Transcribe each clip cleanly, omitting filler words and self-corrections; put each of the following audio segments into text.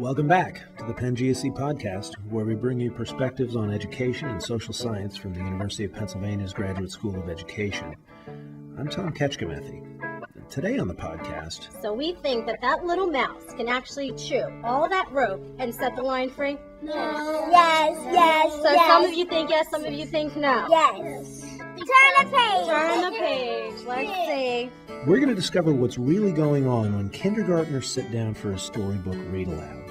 Welcome back to the Penn GSE podcast, where we bring you perspectives on education and social science from the University of Pennsylvania's Graduate School of Education. I'm Tom Ketchkamethy. Today on the podcast... So we think that little mouse can actually chew all that rope and set the lion free? No. Yes. So some of you think yes, some of you think no. Yes. Turn the page. Turn the page. Let's see. We're going to discover what's really going on when kindergartners sit down for a storybook read-aloud.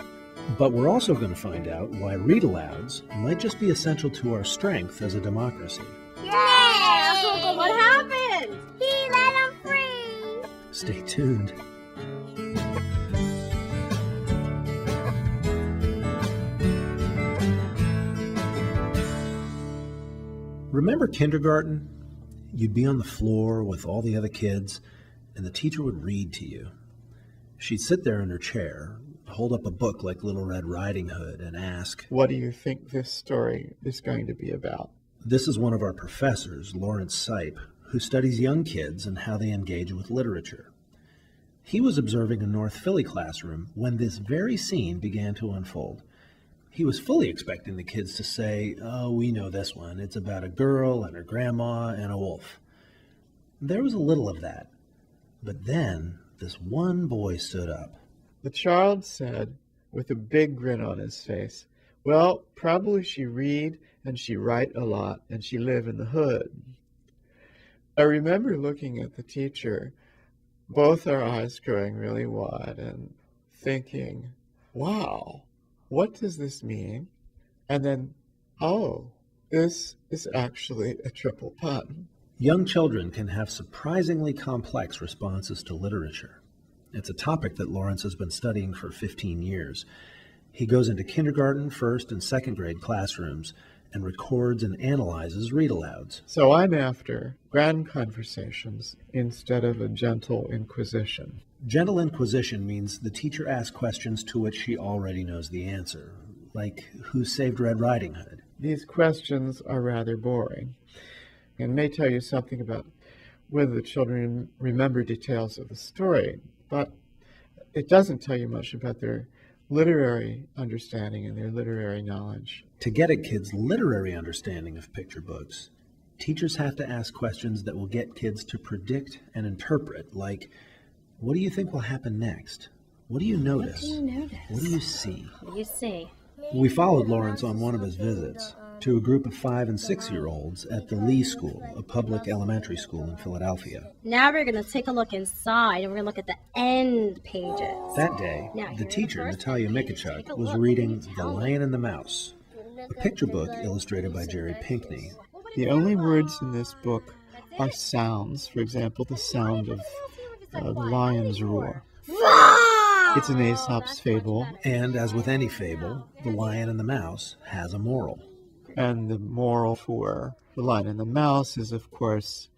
But we're also going to find out why read-alouds might just be essential to our strength as a democracy. Yay! What happened? He let him free. Stay tuned. Remember kindergarten? You'd be on the floor with all the other kids, and the teacher would read to you. She'd sit there in her chair, hold up a book like Little Red Riding Hood, and ask, "What do you think this story is going to be about?" This is one of our professors, Lawrence Sipe, who studies young kids and how they engage with literature. He was observing a North Philly classroom when this very scene began to unfold. He was fully expecting the kids to say, "Oh, we know this one. It's about a girl and her grandma and a wolf." There was a little of that. But then this one boy stood up. The child said, with a big grin on his face, "Well, probably she read and she write a lot and she live in the hood." I remember looking at the teacher, both our eyes going really wide and thinking, wow, what does this mean? And then, oh, this is actually a triple pun. Young children can have surprisingly complex responses to literature. It's a topic that Lawrence has been studying for 15 years. He goes into kindergarten, first, and second grade classrooms and records and analyzes read-alouds. So I'm after grand conversations instead of a gentle inquisition. Gentle inquisition means the teacher asks questions to which she already knows the answer, like who saved Red Riding Hood? These questions are rather boring and may tell you something about whether the children remember details of the story, but it doesn't tell you much about their literary understanding and their literary knowledge. To get at kids' literary understanding of picture books, teachers have to ask questions that will get kids to predict and interpret, like, what do you think will happen next? What do you notice? What do you see? What do you see? We followed Lawrence on one of his visits to a group of 5- and 6-year-olds at the Lee School, a public elementary school in Philadelphia. Now we're going to take a look inside, and we're going to look at the end pages. That day, the teacher, Natalia Mikachuk, was reading The Lion and the Mouse, a picture book illustrated by Jerry Pinkney. The only words in this book are sounds. For example, the sound of the lion's roar. It's an Aesop's fable. And as with any fable, The Lion and the Mouse has a moral. And the moral for The Lion and the Mouse is, of course,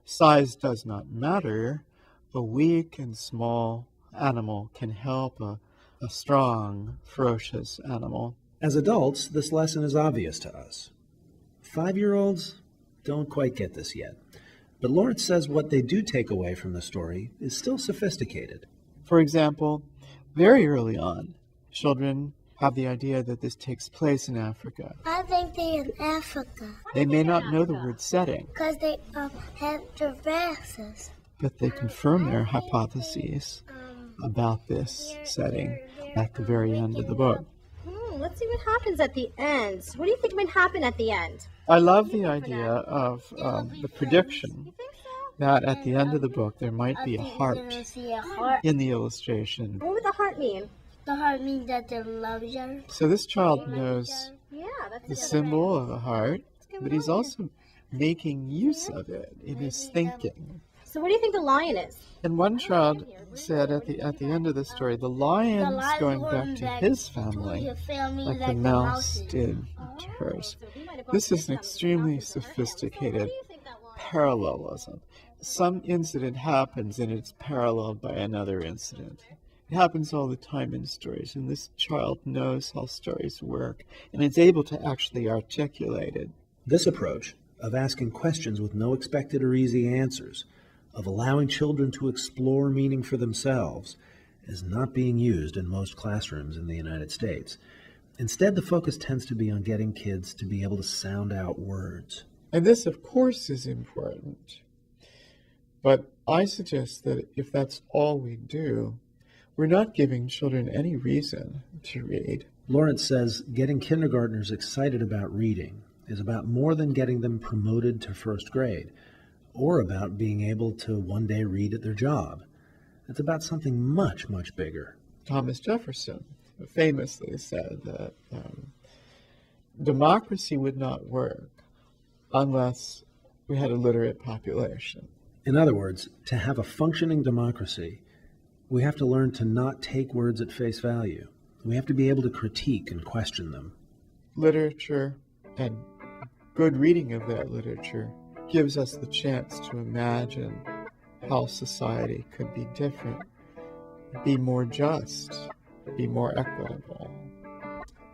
size does not matter. A weak and small animal can help a strong, ferocious animal. As adults, this lesson is obvious to us. 5-year-olds don't quite get this yet. But Lawrence says what they do take away from the story is still sophisticated. For example, very early on, children have the idea that this takes place in Africa. I think they're in Africa. They may not know the word setting, Because they have giraffes. but they confirm their hypotheses about this setting at the very end of the book. Let's see what happens at the end. What do you think might happen at the end? I love the idea of the prediction that at the end of the book there might be a heart in the illustration. What would the heart mean? The heart means that they love each other. So this child knows Yeah, that's the symbol of a heart, but he's also making use of it in his thinking. So what do you think the lion is? And one child said at the end of the story, the lion's going back to his family like the mouse did to hers. This is an extremely sophisticated parallelism. Some incident happens and it's paralleled by another incident. It happens all the time in stories, and this child knows how stories work and is able to actually articulate it. This approach of asking questions with no expected or easy answers, of allowing children to explore meaning for themselves, is not being used in most classrooms in the United States. Instead, the focus tends to be on getting kids to be able to sound out words. And this, of course, is important. But I suggest that if that's all we do, we're not giving children any reason to read. Lawrence says getting kindergartners excited about reading is about more than getting them promoted to first grade, or about being able to one day read at their job. It's about something much, much bigger. Thomas Jefferson famously said that democracy would not work unless we had a literate population. In other words, to have a functioning democracy, we have to learn to not take words at face value. We have to be able to critique and question them. Literature and good reading of that literature gives us the chance to imagine how society could be different, be more just, be more equitable.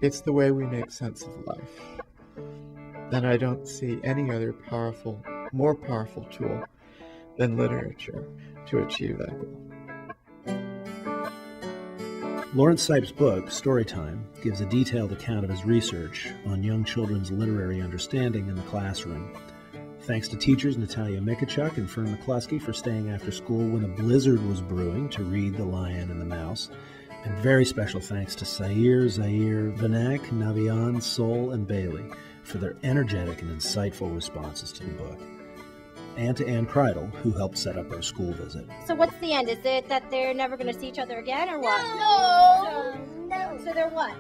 It's the way we make sense of life. And I don't see any other more powerful tool than literature to achieve that goal. Lawrence Sipe's book, Storytime, gives a detailed account of his research on young children's literary understanding in the classroom. Thanks to teachers Natalia Mikachuk and Fern McCluskey for staying after school when a blizzard was brewing to read The Lion and the Mouse. And very special thanks to Sair, Zaire, Vanak, Navian, Sol, and Bailey for their energetic and insightful responses to the book. And to Ann Kreidel, who helped set up our school visit. So what's the end? Is it that they're never going to see each other again, or what? No. So they're what?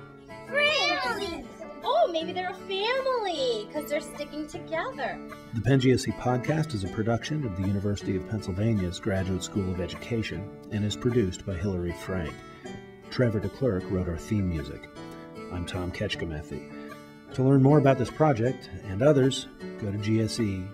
Friends. Oh, maybe they're a family, because they're sticking together. The Penn GSE podcast is a production of the University of Pennsylvania's Graduate School of Education and is produced by Hilary Frank. Trevor DeClerc wrote our theme music. I'm Tom Ketchkamethy. To learn more about this project and others, go to gse.upenn.edu.